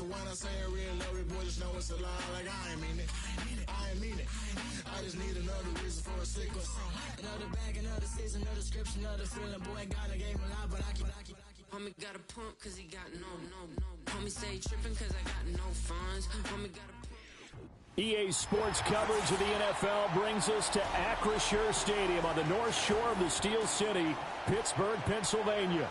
So when I say I really love it, boy, just know it's a lie. Like I ain't mean it. I ain't mean it. I just need another reason for a sequence. Another bag, another season, another description, another feeling. Boy, God, I gave him a lot, but I keep. Homie got a pump cause he got no. Homie say tripping cause I got no funds. Homie got a... EA Sports coverage of the NFL brings us to Acrisure Stadium on the north shore of the Steel City, Pittsburgh, Pennsylvania.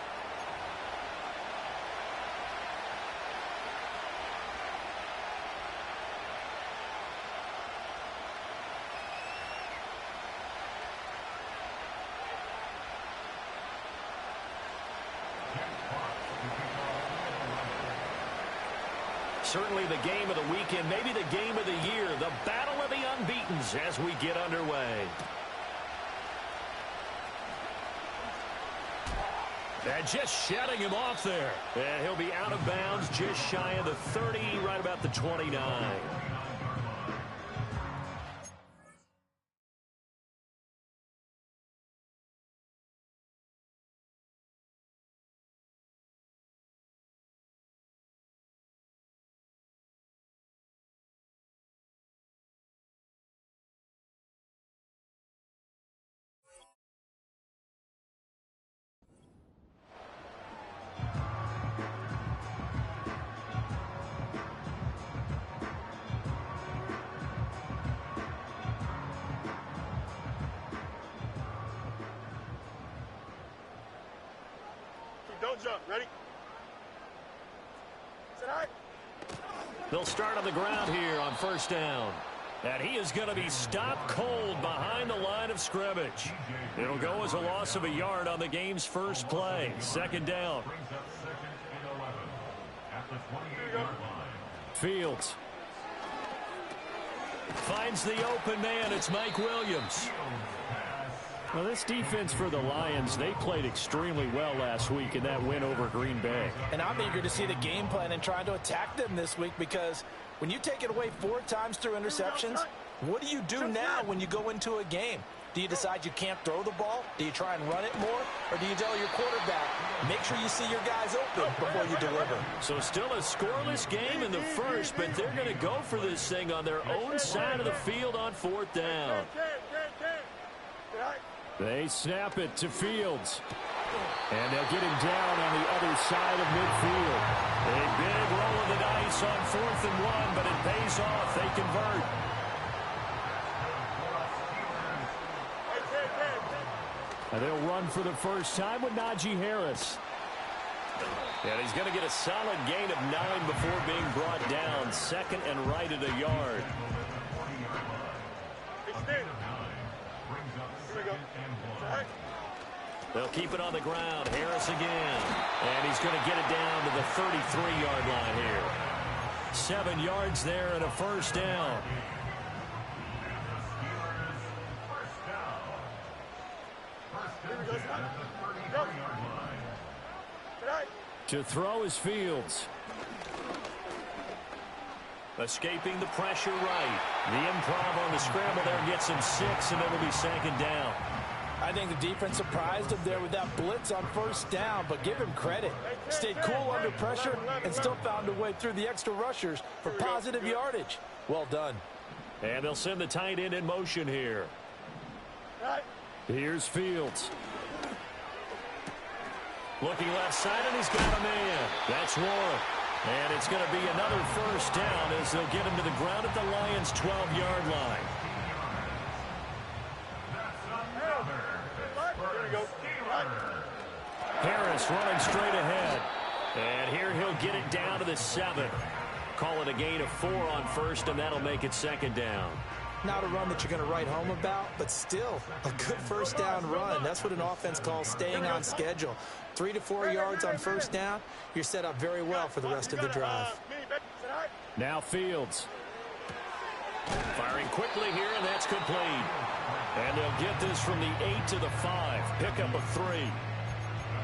Certainly the game of the weekend, maybe the game of the year, the battle of the unbeatens as we get underway. And just shutting him off there. And he'll be out of bounds just shy of the 30, right about the 29. Don't jump. Ready? Sit high. They'll start on the ground here on first down. And he is going to be stopped cold behind the line of scrimmage. It'll go as a loss of a yard on the game's first play. Second down. Fields finds the open man. It's Mike Williams. Well, this defense for the Lions, they played extremely well last week in that win over Green Bay. And I'm eager to see the game plan and trying to attack them this week, because when you take it away 4 times through interceptions, what do you do now when you go into a game? Do you decide you can't throw the ball? Do you try and run it more? Or do you tell your quarterback, make sure you see your guys open before you deliver? So still a scoreless game in the first, but they're going to go for this thing on their own side of the field on fourth down. They snap it to Fields. And they'll get him down on the other side of midfield. A big roll of the dice on 4th and 1, but it pays off. They convert. And they'll run for the first time with Najee Harris. And he's going to get a solid gain of 9 before being brought down. Second and right at a yard. They'll keep it on the ground. Harris again. And he's going to get it down to the 33-yard line here. 7 yards there and a first down. To throw is Fields. Escaping the pressure right. The improv on the scramble there gets him 6, and it'll be second down. I think the defense surprised him there with that blitz on first down, but give him credit. Stayed cool under pressure and still found a way through the extra rushers for positive yardage. Well done. And they'll send the tight end in motion here. Here's Fields. Looking left side, and he's got a man. That's Warren. And it's going to be another first down as they'll get him to the ground at the Lions' 12-yard line. Harris running straight ahead. And here he'll get it down to the 7. Call it a gain of 4 on first, and that'll make it second down. Not a run that you're going to write home about, but still a good first down run. That's what an offense calls staying on schedule. 3 to 4 yards on first down, you're set up very well for the rest of the drive. Now Fields. Firing quickly here, and that's complete. And they'll get this from the 8 to the 5. Pickup of 3.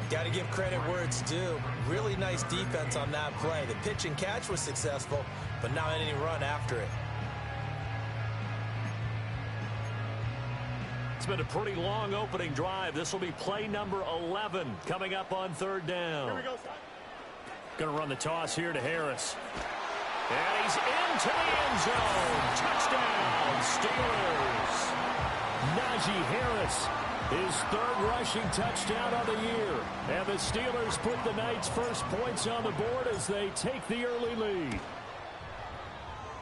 Got to give credit where it's due. Really nice defense on that play. The pitch and catch was successful, but not any run after it. It's been a pretty long opening drive. This will be play number 11 coming up on third down. Here we go, Going to run the toss here to Harris. And he's into the end zone. Touchdown, Steelers. Najee Harris, his third rushing touchdown of the year. And the Steelers put the night's first points on the board as they take the early lead.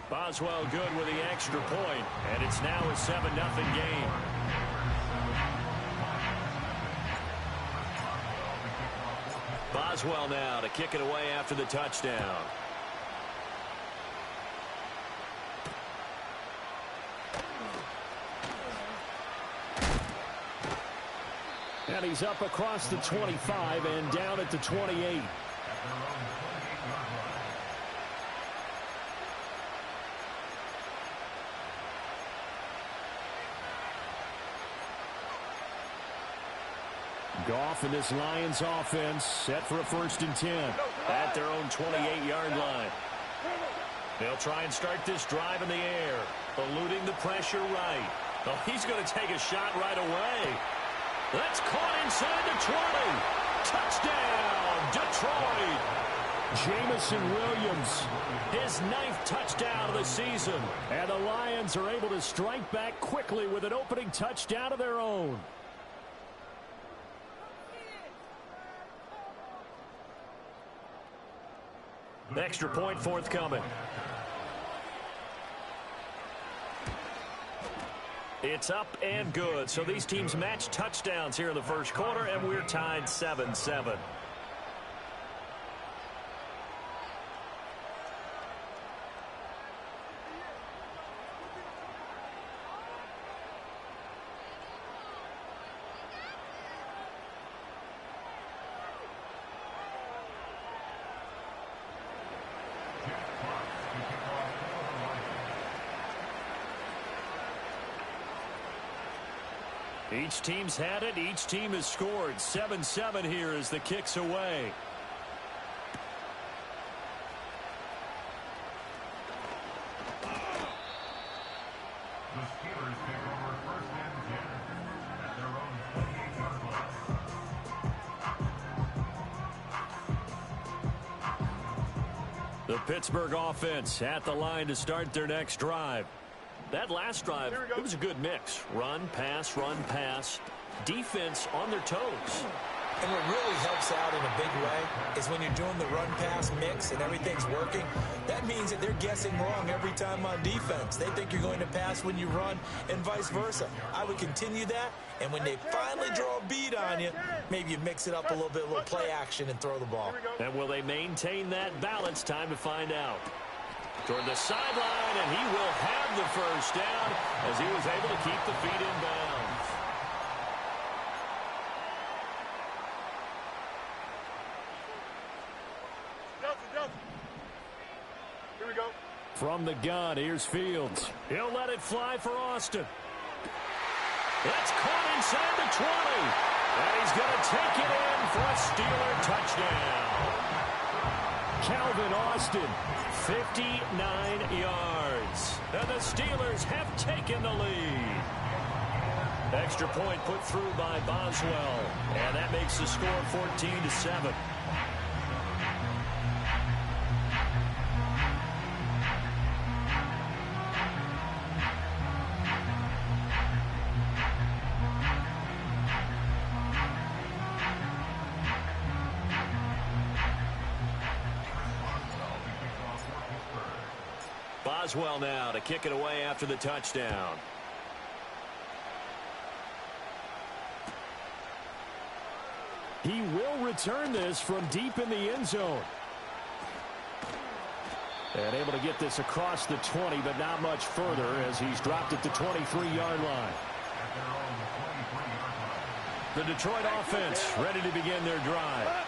Boswell good with the extra point, and it's now a 7-0 game. Boswell now to kick it away after the touchdown. And he's up across the 25 and down at the 28. Goff and this Lions offense set for a 1st and 10 at their own 28-yard line. They'll try and start this drive in the air, eluding the pressure right. Oh, he's going to take a shot right away. That's caught inside the 20. Touchdown, Detroit. Jamison Williams, his 9th touchdown of the season. And the Lions are able to strike back quickly with an opening touchdown of their own. Extra point forthcoming. It's up and good. So these teams match touchdowns here in the first quarter, and we're tied 7-7. Each team's had it. Each team has scored. 7-7 here as the kick's away. The Steelers take over 1st and 10 at their own 28-yard line. The Pittsburgh offense at the line to start their next drive. That last drive, it was a good mix. Run, pass, defense on their toes. And what really helps out in a big way is when you're doing the run-pass mix and everything's working, that means that they're guessing wrong every time on defense. They think you're going to pass when you run and vice versa. I would continue that, and when they finally draw a beat on you, maybe you mix it up a little bit, a little play action, and throw the ball. And will they maintain that balance? Time to find out. Toward the sideline, and he will have the first down as he was able to keep the feet in bounds. Johnson. Here we go. From the gun, here's Fields. He'll let it fly for Austin. That's caught inside the 20. And he's going to take it in for a Steeler touchdown. Calvin Austin, 59 yards. And the Steelers have taken the lead. Extra point put through by Boswell. And that makes the score 14-7. Boswell now to kick it away after the touchdown. He will return this from deep in the end zone. And able to get this across the 20, but not much further as he's dropped at the 23-yard line. The Detroit offense ready to begin their drive.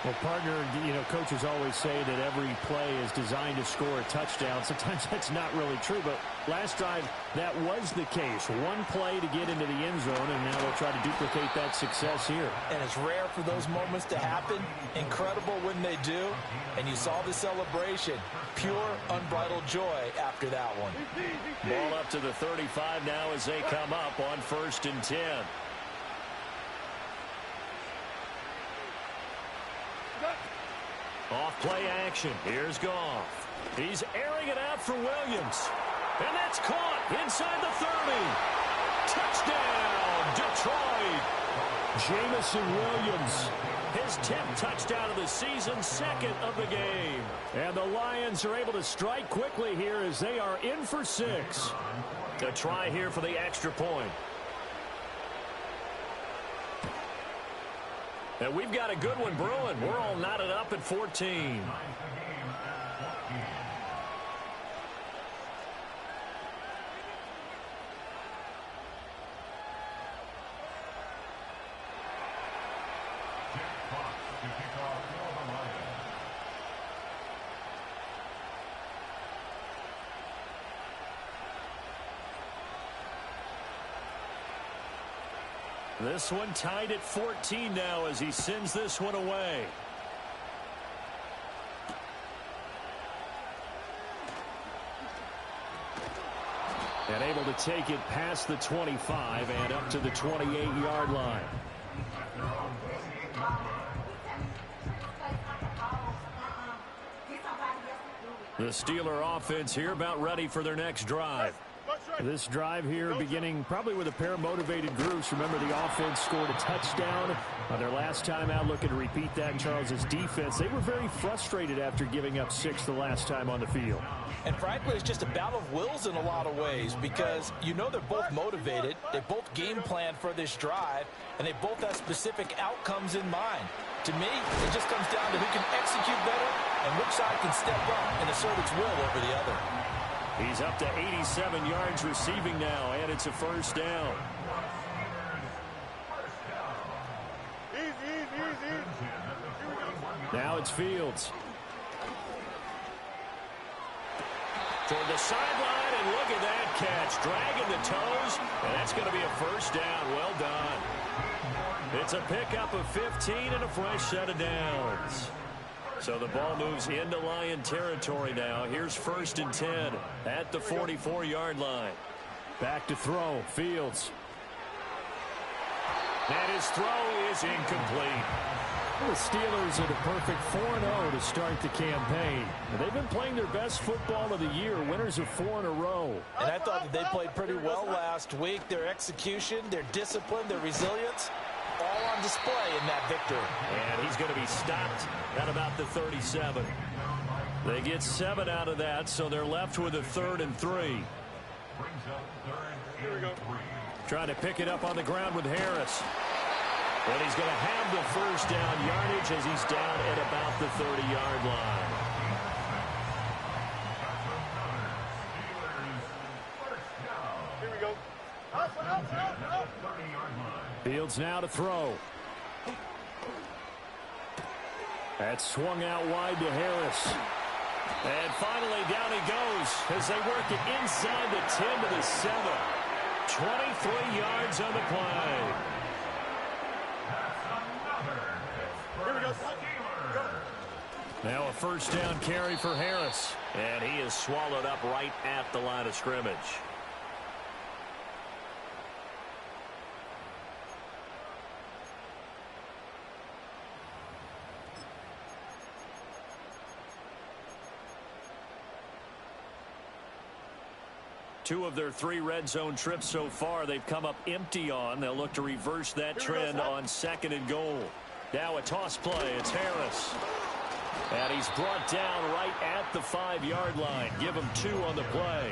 Well, partner, coaches always say that every play is designed to score a touchdown. Sometimes that's not really true, but last drive, that was the case. One play to get into the end zone, and now they'll try to duplicate that success here. And it's rare for those moments to happen. Incredible when they do. And you saw the celebration. Pure, unbridled joy after that one. Ball up to the 35 now as they come up on 1st and 10. Off play action. Here's Goff. He's airing it out for Williams. And that's caught inside the 30. Touchdown, Detroit. Jamison Williams, his 10th touchdown of the season, second of the game. And the Lions are able to strike quickly here as they are in for 6. A try here for the extra point. And we've got a good one brewing. We're all knotted up at 14. This one tied at 14 now as he sends this one away. And able to take it past the 25 and up to the 28-yard line. The Steeler offense here about ready for their next drive. This drive here beginning probably with a pair of motivated groups. Remember, the offense scored a touchdown on their last time out, looking to repeat that in Charles's defense. They were very frustrated after giving up 6 the last time on the field. And frankly, it's just a battle of wills in a lot of ways because you know they're both motivated. They both game plan for this drive, and they both have specific outcomes in mind. To me, it just comes down to who can execute better and which side can step up and assert its will over the other. He's up to 87 yards receiving now, and it's a first down. Easy. Now it's Fields. Toward the sideline, and look at that catch. Dragging the toes, and that's going to be a first down. Well done. It's a pickup of 15 and a fresh set of downs. So the ball moves into Lion territory now. Here's 1st and 10 at the 44-yard line. Back to throw, Fields. And his throw is incomplete. The Steelers are the perfect 4-0 to start the campaign. They've been playing their best football of the year, winners of 4 in a row. And I thought that they played pretty well last week. Their execution, their discipline, their resilience, all on display in that victory. And he's going to be stopped at about the 37. They get 7 out of that, so they're left with a 3rd and 3. Brings up 3rd and 3. Trying to pick it up on the ground with Harris. And he's going to have the first down yardage as he's down at about the 30-yard line. Here we go. Up. Fields now to throw. That's swung out wide to Harris. And finally down he goes as they work it inside the 10 to the 7. 23 yards on the play. Here we go. Now a first down carry for Harris. And he is swallowed up right at the line of scrimmage. Two of their 3 red zone trips so far they've come up empty on. They'll look to reverse that trend on 2nd and goal. Now a toss play. It's Harris. And he's brought down right at the 5-yard line. Give him 2 on the play.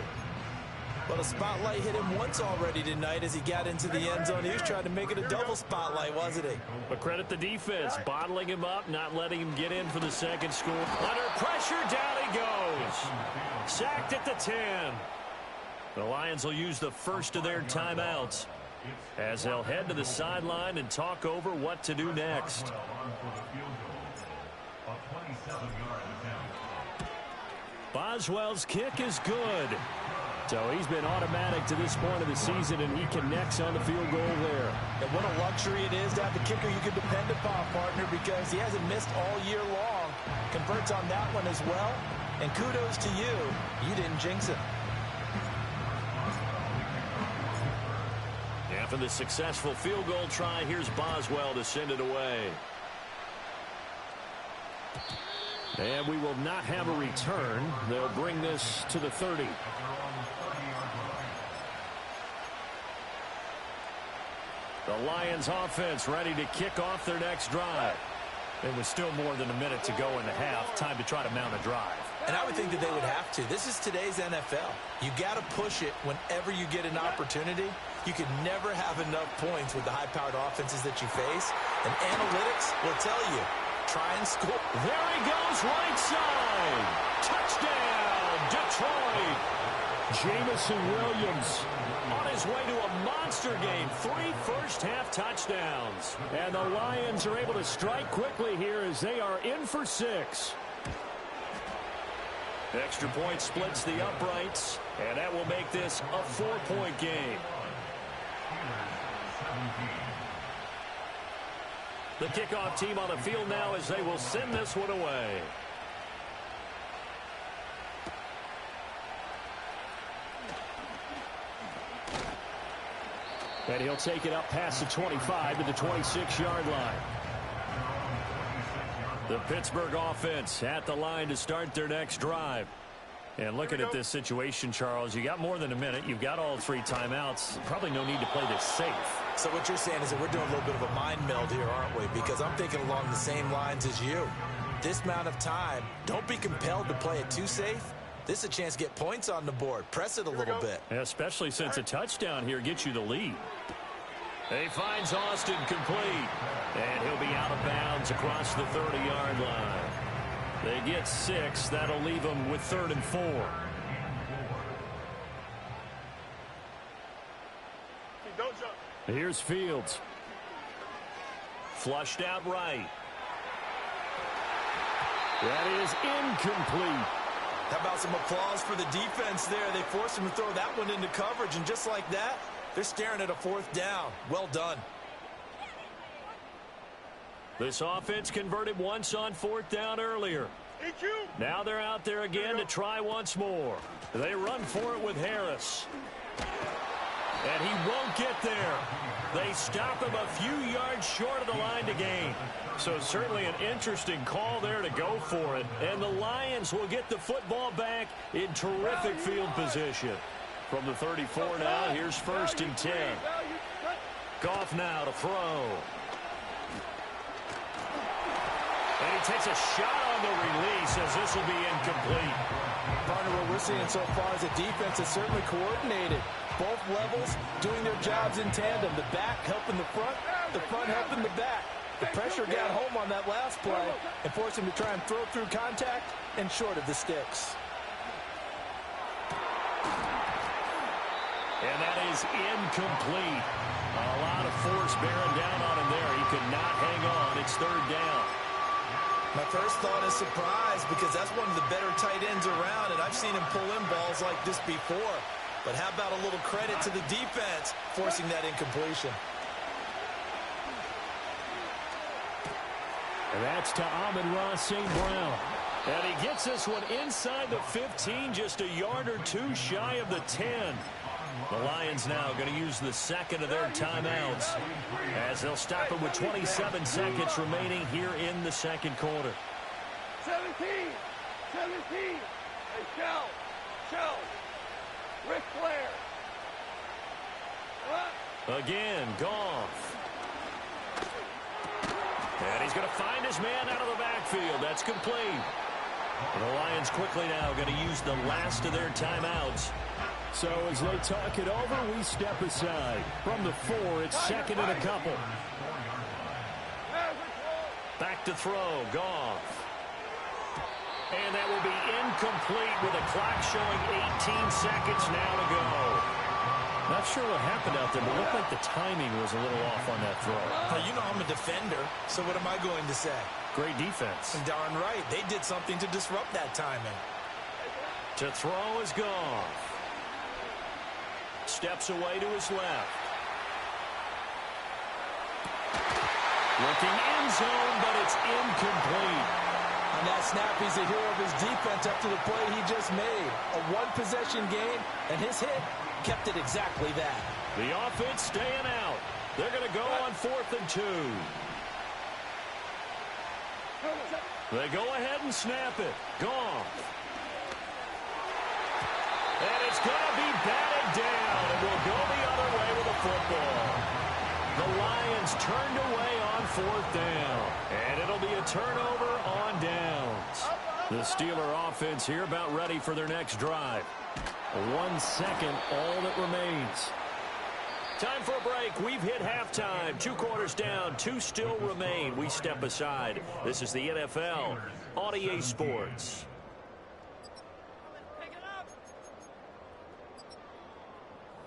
Well, the spotlight hit him once already tonight as he got into the end zone. He was trying to make it a double spotlight, wasn't he? But credit the defense, bottling him up, not letting him get in for the second score. Under pressure, down he goes. Sacked at the 10. The Lions will use the first of their timeouts as they'll head to the sideline and talk over what to do next. Boswell's kick is good. So he's been automatic to this point of the season, and he connects on the field goal there. And what a luxury it is to have the kicker you can depend upon, partner, because he hasn't missed all year long. Converts on that one as well. And kudos to you. You didn't jinx it. After the successful field goal try, here's Boswell to send it away. And we will not have a return. They'll bring this to the 30. The Lions offense ready to kick off their next drive. It was still more than a minute to go in the half. Time to try to mount a drive. And I would think that they would have to. This is today's NFL. You got to push it whenever you get an opportunity. You can never have enough points with the high-powered offenses that you face. And analytics will tell you, try and score. There he goes, right side. Touchdown, Detroit. Jamison Williams on his way to a monster game. 3 first-half touchdowns. And the Lions are able to strike quickly here as they are in for 6. Extra point splits the uprights, and that will make this a 4-point game. The kickoff team on the field now as they will send this one away. And he'll take it up past the 25 to the 26-yard line. The Pittsburgh offense at the line to start their next drive. And looking at this situation, Charles, you got more than a minute. You've got all 3 timeouts. Probably no need to play this safe. So what you're saying is that we're doing a little bit of a mind meld here, aren't we? Because I'm thinking along the same lines as you. This amount of time, don't be compelled to play it too safe. This is a chance to get points on the board. Press it a little bit. Yeah, especially since a touchdown here gets you the lead. He finds Austin complete. And he'll be out of bounds across the 30-yard line. They get 6. That'll leave them with 3rd and 4. Don't jump. Here's Fields. Flushed out right. That is incomplete. How about some applause for the defense there? They forced him to throw that one into coverage, and just like that, they're staring at a 4th down. Well done. This offense converted once on 4th down earlier. Now they're out there again to try once more. They run for it with Harris. And he won't get there. They stop him a few yards short of the line to gain. So certainly an interesting call there to go for it. And the Lions will get the football back in terrific field position. From the 34 now, here's 1st and 10. Goff now to throw. And he takes a shot on the release as this will be incomplete. Partner, what we're seeing so far is a defense that's certainly coordinated. Both levels doing their jobs in tandem. The back helping the front helping the back. The pressure got home on that last play and forced him to try and throw through contact and short of the sticks. And that is incomplete. A lot of force bearing down on him there. He could not hang on. It's 3rd down. My first thought is surprise, because that's one of the better tight ends around, and I've seen him pull in balls like this before. But how about a little credit to the defense forcing that incompletion? And that's to Amon-Ra St. Brown. And he gets this one inside the 15, just a yard or 2 shy of the 10. The Lions now going to use the 2nd of their timeouts as they'll stop it with 27 seconds remaining here in the 2nd quarter. 17. Hey, Shell. Ric Flair. Again, Goff. And he's going to find his man out of the backfield. That's complete. And the Lions quickly now going to use the last of their timeouts. So as they talk it over, we step aside. From the 4, it's 2nd and a couple. Back to throw, Goff. And that will be incomplete with a clock showing 18 seconds now to go. Not sure what happened out there, but it looked like the timing was a little off on that throw. Now, you know I'm a defender, so what am I going to say? Great defense. And darn right, they did something to disrupt that timing. To throw is Goff. Steps away to his left. Looking end zone, but it's incomplete. On that snap, he's a hero of his defense after the play he just made. A one-possession game, and his hit kept it exactly that. The offense staying out. They're going to go on 4th and 2. They go ahead and snap it. Gone. And it's going to be batted down, and will go the other way with the football. The Lions turned away on 4th down, and it'll be a turnover on downs. The Steeler offense here about ready for their next drive. 1 second, all that remains. Time for a break. We've hit halftime. 2 quarters down, 2 still remain. We step aside. This is the NFL on EA Sports.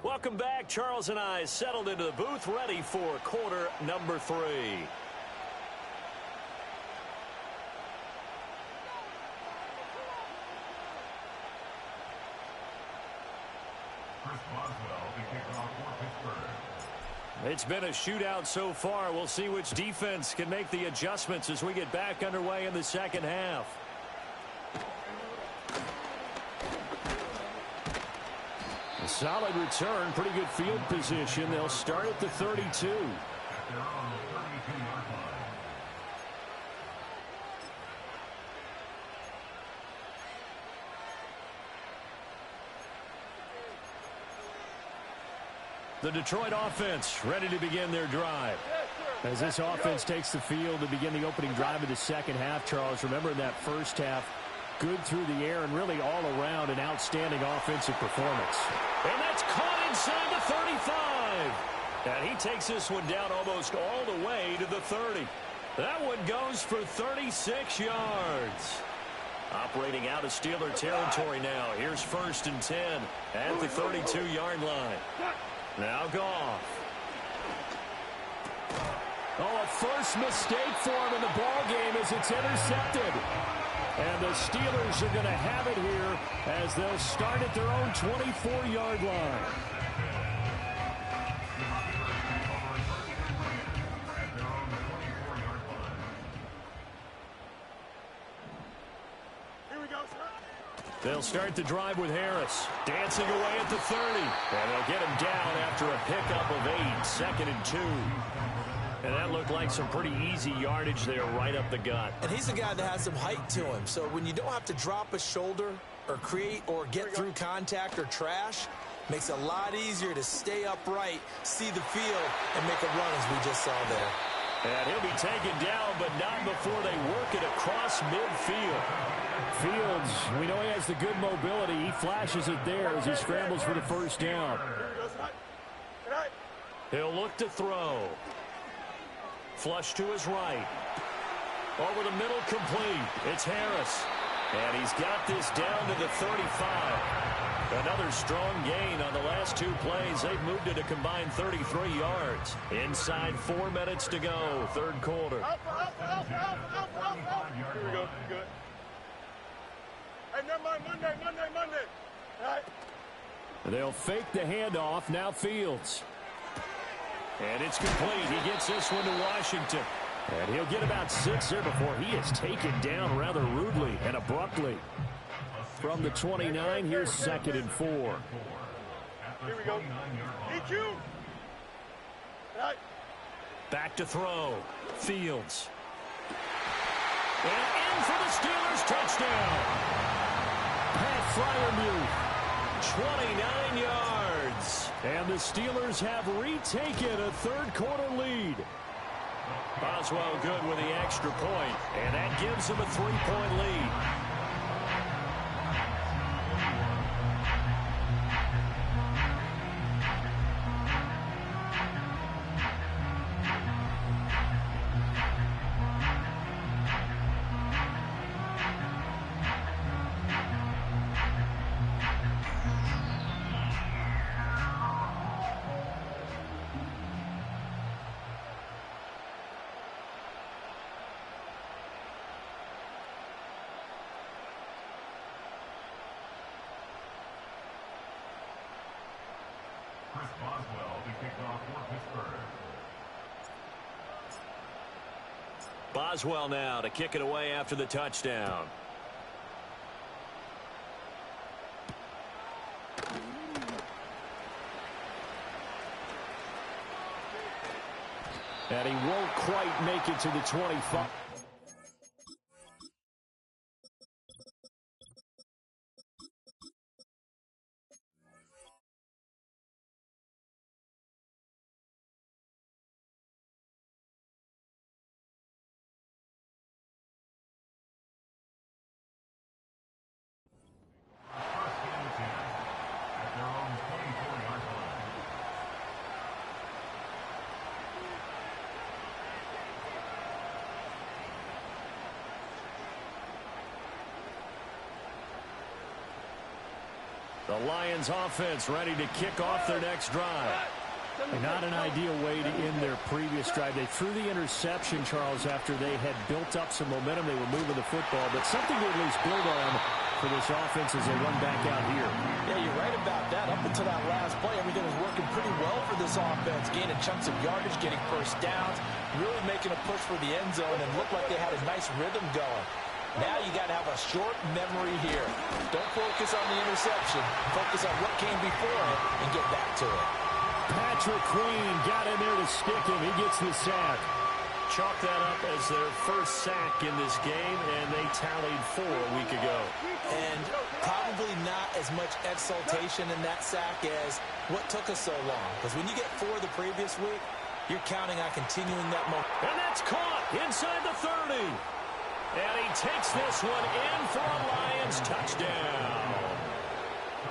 Welcome back. Charles and I settled into the booth, ready for quarter number 3. It's been a shootout so far. We'll see which defense can make the adjustments as we get back underway in the second half. A solid return, pretty good field position. They'll start at the 32. The Detroit offense ready to begin their drive. As this offense takes the field to begin the opening drive of the second half, Charles, remember in that first half, good through the air and really all around an outstanding offensive performance. And that's caught inside the 35. And he takes this one down almost all the way to the 30. That one goes for 36 yards. Operating out of Steeler territory now. Here's 1st and 10 at the 32-yard line. Now Goff. Oh, a first mistake for him in the ball game as it's intercepted. And the Steelers are going to have it here as they'll start at their own 24-yard line. Here we go, sir. They'll start the drive with Harris. Dancing away at the 30. And they'll get him down after a pickup of 8. 2nd and 2. And that looked like some pretty easy yardage there right up the gut. And he's a guy that has some height to him. So when you don't have to drop a shoulder or create or get through contact or trash, makes it a lot easier to stay upright, see the field, and make a run as we just saw there. And he'll be taken down, but not before they work it across midfield. Fields, we know he has the good mobility. He flashes it there as he scrambles for the first down. He'll look to throw. Flush to his right. Over the middle, complete. It's Harris. And he's got this down to the 35. Another strong gain on the last 2 plays. They've moved it a combined 33 yards. Inside 4 minutes to go, 3rd quarter. Here we go. Good. Hey, never mind. Monday. All right. They'll fake the handoff. Now Fields. And it's complete. He gets this one to Washington. And he'll get about 6 there before he is taken down rather rudely and abruptly. From the 29, here's 2nd and 4. Here we go. EQ. All right. Back to throw. Fields. And in for the Steelers touchdown. Pat Freiermuth. 29 yards. And the Steelers have retaken a 3rd quarter lead. Boswell good with the extra point, and that gives them a 3-point lead. Boswell now to kick it away after the touchdown. And he won't quite make it to the 25. The Lions offense ready to kick off their next drive. Not an ideal way to end their previous drive. They threw the interception, Charles, after they had built up some momentum. They were moving the football, but something to at least build on for this offense as they run back out here. Yeah, you're right about that. Up until that last play, everything was working pretty well for this offense, gaining chunks of yardage, getting first downs, really making a push for the end zone, and looked like they had a nice rhythm going. Now you got to have a short memory here. Don't focus on the interception. Focus on what came before it and get back to it. Patrick Queen got in there to stick him. He gets the sack. Chalk that up as their first sack in this game, and they tallied 4 a week ago. And probably not as much exultation in that sack as what took us so long. Because when you get 4 the previous week, you're counting on continuing that momentum. And that's caught inside the 30. And he takes this one in for a Lions touchdown.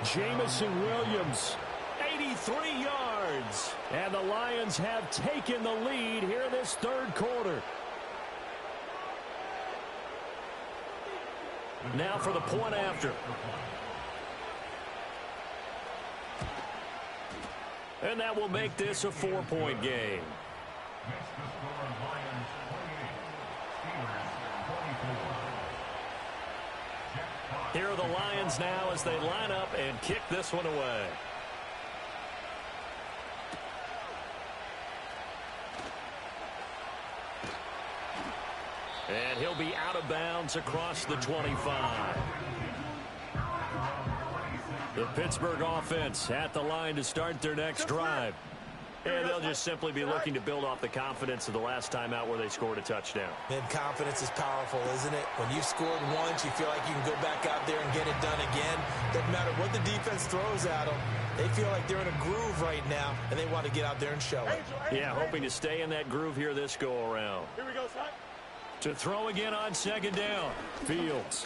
Jamison Williams, 83 yards. And the Lions have taken the lead here in this third quarter. Now for the point after. And that will make this a 4-point game. Here are the Lions now as they line up and kick this one away. And he'll be out of bounds across the 25. The Pittsburgh offense at the line to start their next drive. And they'll just simply be looking to build off the confidence of the last time out where they scored a touchdown. And confidence is powerful, isn't it? When you've scored once, you feel like you can go back out there and get it done again. Doesn't matter what the defense throws at them. They feel like they're in a groove right now, and they want to get out there and show it. Yeah, hoping to stay in that groove here this go-around. Here we go, son. To throw again on second down. Fields.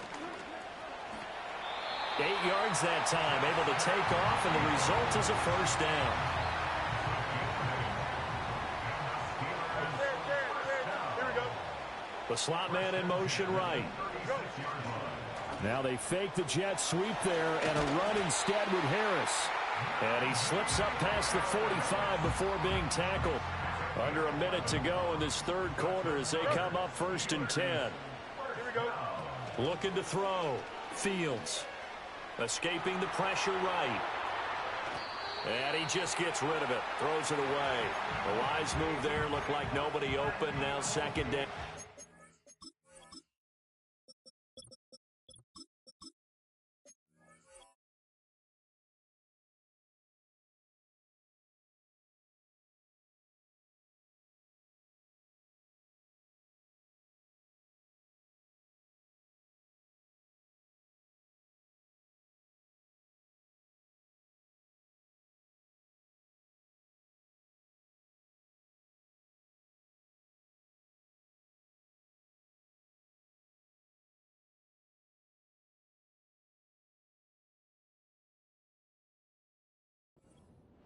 8 yards that time, able to take off, and the result is a first down. The slot man in motion right. Now they fake the jet sweep there and a run instead with Harris. And he slips up past the 45 before being tackled. Under a minute to go in this third quarter as they come up 1st and 10. Here we go. Looking to throw. Fields. Escaping the pressure right. And he just gets rid of it. Throws it away. The wise move there. Looked like nobody open. Now second down.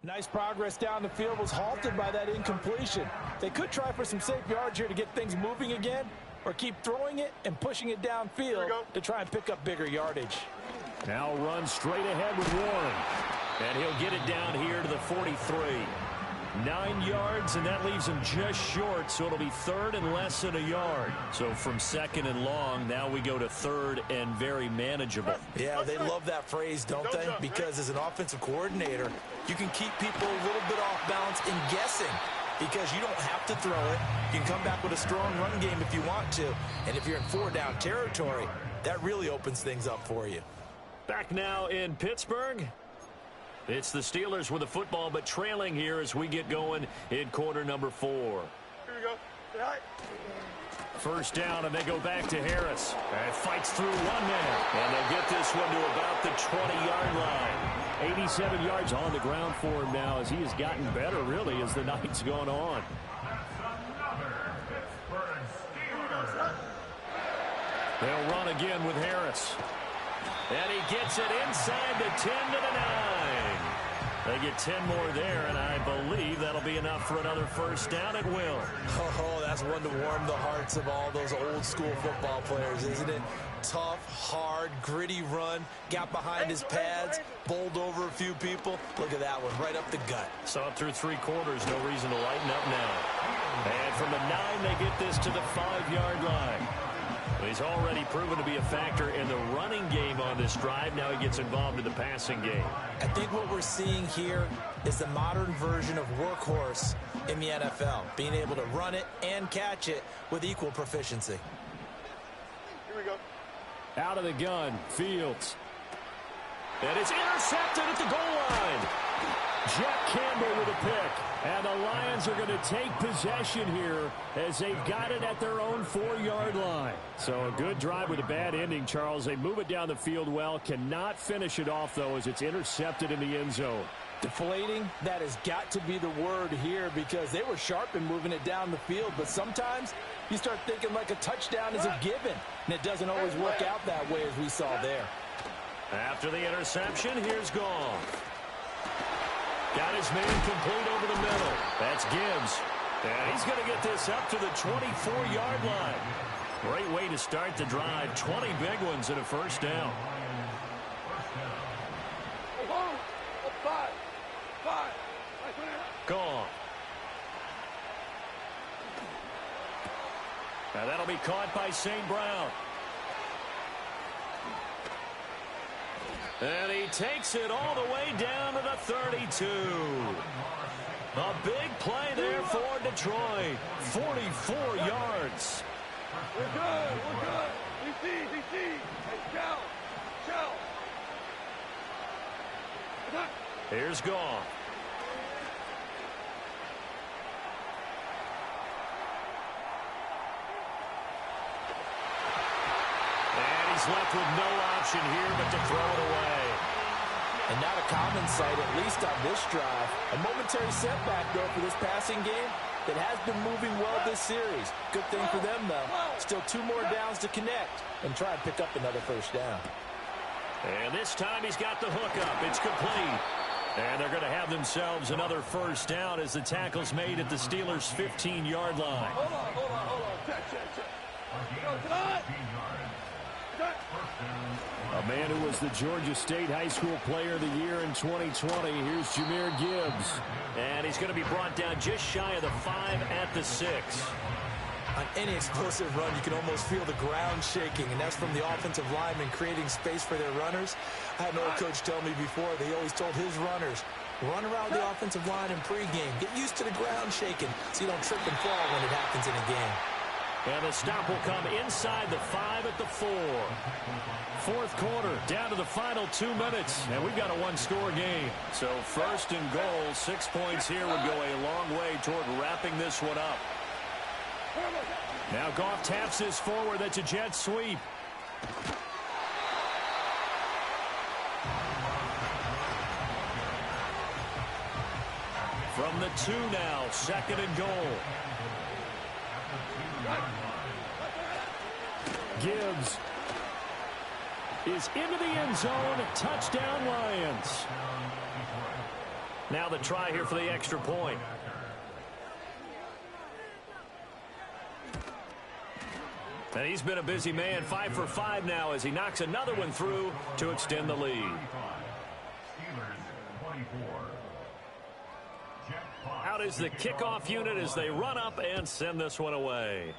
Nice progress down the field was halted by that incompletion. They could try for some safe yards here to get things moving again, or keep throwing it and pushing it downfield to try and pick up bigger yardage. Now run straight ahead with Warren. And he'll get it down here to the 43. 9 yards, and that leaves him just short, so it'll be third and less than a yard. So from second and long, now we go to third and very manageable. Yeah, they love that phrase, don't they? Because as an offensive coordinator, you can keep people a little bit off balance in guessing because you don't have to throw it. You can come back with a strong run game if you want to. And if you're in 4-down territory, that really opens things up for you. Back now in Pittsburgh. It's the Steelers with the football, but trailing here as we get going in quarter number 4. Here we go. First down, and they go back to Harris. And fights through one man. And they'll get this one to about the 20-yard line. 87 yards on the ground for him now as he has gotten better, really, as the night's gone on. They'll run again with Harris. And he gets it inside the 10 to the 9. They get 10 more there, and I believe that'll be enough for another first down at will. Oh, that's one to warm the hearts of all those old-school football players, isn't it? Tough, hard, gritty run, got behind his pads, bowled over a few people. Look at that one, right up the gut. Saw it through 3 quarters, no reason to lighten up now. And from the 9, they get this to the 5-yard line. He's already proven to be a factor in the running game on this drive. Now he gets involved in the passing game. I think what we're seeing here is the modern version of workhorse in the NFL, being able to run it and catch it with equal proficiency. Here we go. Out of the gun, Fields. And it's intercepted at the goal line. Jack Campbell with a pick. And the Lions are going to take possession here as they've got it at their own 4-yard line. So a good drive with a bad ending, Charles. They move it down the field well. Cannot finish it off, though, as it's intercepted in the end zone. Deflating, that has got to be the word here because they were sharp in moving it down the field. But sometimes you start thinking like a touchdown is a given. And it doesn't always work out that way as we saw there. After the interception, here's Goff. Got his man complete over the middle. That's Gibbs. And he's going to get this up to the 24-yard line. Great way to start the drive. 20 big ones and a first down. Gone. Now that'll be caught by St. Brown. And he takes it all the way down to the 32. A big play there for Detroit. 44 yards. We're good. We're good. DC. Hey, Shell. Here's Goff. He's left with no option here but to throw it away. And not a common sight, at least on this drive. A momentary setback, though, for this passing game that has been moving well this series. Good thing for them, though. Still 2 more downs to connect and try and pick up another first down. And this time he's got the hook up. It's complete. And they're going to have themselves another first down as the tackle's made at the Steelers' 15-yard line. Hold on. Check. A man who was the Georgia State High School Player of the Year in 2020. Here's Jahmyr Gibbs. And he's going to be brought down just shy of the 5 at the 6. On any explosive run, you can almost feel the ground shaking, and that's from the offensive linemen creating space for their runners. I had an old coach tell me before, they always told his runners, run around the offensive line in pregame. Get used to the ground shaking so you don't trip and fall when it happens in a game. And the stop will come inside the 5 at the 4. Fourth quarter, down to the final 2 minutes, and we've got a 1-score game. So first and goal, 6 points here would go a long way toward wrapping this one up. Now Goff taps this forward. That's a jet sweep. From the 2 now, 2nd and goal. Gibbs is into the end zone. Touchdown, Lions. Now the try here for the extra point. And he's been a busy man. 5 for 5 now as he knocks another one through to extend the lead. Out is the kickoff unit as they run up and send this one away.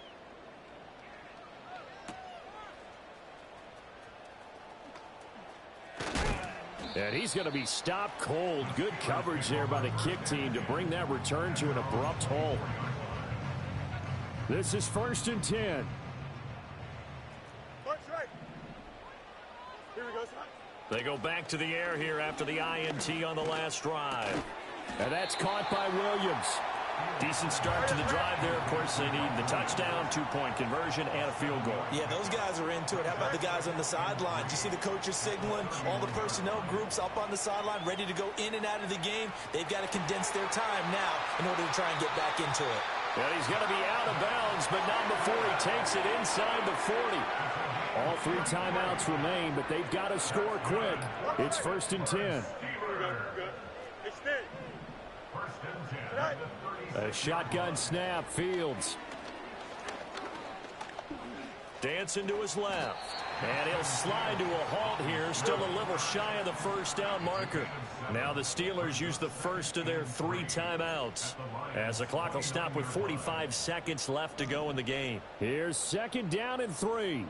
And he's going to be stopped cold. Good coverage there by the kick team to bring that return to an abrupt halt. This is 1st and 10. Here we go, son. They go back to the air here after the INT on the last drive. And that's caught by Williams. Decent start to the drive there. Of course, they need the touchdown, 2-point conversion, and a field goal. Yeah, those guys are into it. How about the guys on the sidelines? You see the coaches signaling, all the personnel groups up on the sideline ready to go in and out of the game. They've got to condense their time now in order to try and get back into it. Well, he's going to be out of bounds, but not before he takes it inside the 40. All 3 timeouts remain, but they've got to score quick. It's 1st and 10. Hey, Steve. First and 10. Right. A shotgun snap, Fields. Dancing to his left. And he'll slide to a halt here, still a little shy of the first down marker. Now the Steelers use the first of their 3 timeouts, as the clock will stop with 45 seconds left to go in the game. Here's 2nd down and 3.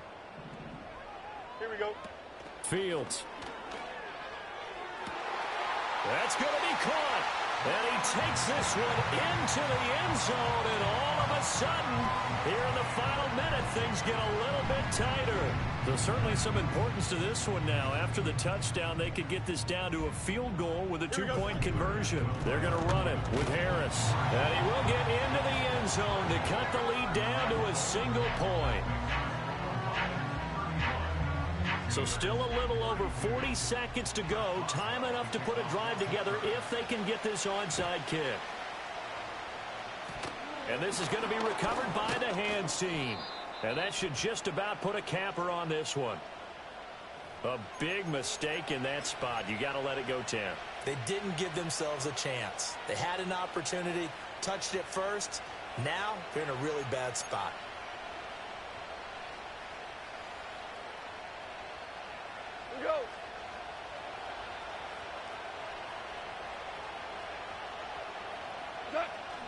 Here we go. Fields. That's going to be caught. And he takes this one into the end zone, and all of a sudden, here in the final minute, things get a little bit tighter. So certainly some importance to this one now. After the touchdown, they could get this down to a field goal with a 2-point conversion. They're going to run it with Harris. And he will get into the end zone to cut the lead down to a single point. So still a little over 40 seconds to go. Time enough to put a drive together if they can get this onside kick. And this is going to be recovered by the hands team. And that should just about put a capper on this one. A big mistake in that spot. You got to let it go, Tim. They didn't give themselves a chance. They had an opportunity, touched it first. Now they're in a really bad spot. Go.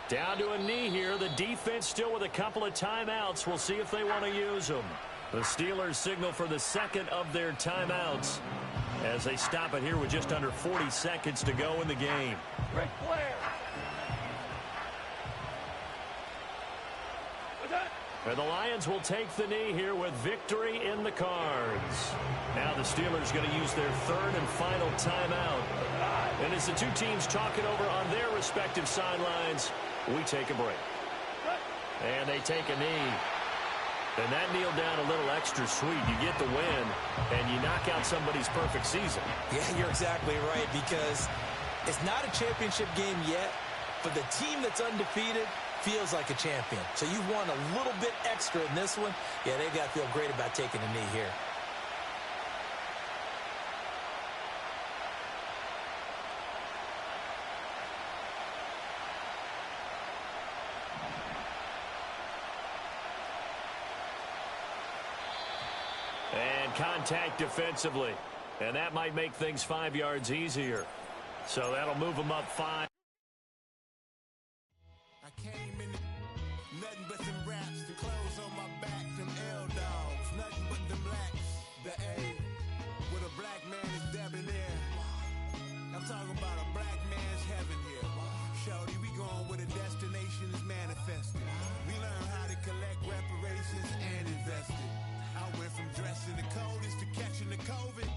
Down to a knee here. The defense still with a couple of timeouts. We'll see if they want to use them. The Steelers signal for the second of their timeouts as they stop it here with just under 40 seconds to go in the game. Ric Flair. And the Lions will take the knee here with victory in the cards. Now the Steelers going to use their 3rd and final timeout. And as the two teams talk it over on their respective sidelines, we take a break. And they take a knee. And that kneel down a little extra sweet. You get the win, and you knock out somebody's perfect season. Yeah, you're exactly right, because it's not a championship game yet, but the team that's undefeated feels like a champion. So you won a little bit extra in this one. Yeah, they've got to feel great about taking a knee here. And contact defensively. And that might make things 5 yards easier. So that'll move them up 5. I came in nothing but them raps, the clothes on my back, them L-dogs, nothing but them blacks. The A, with a black man is debonair. I'm talking about a black man's heaven here. Shorty, we going where the destination is manifest.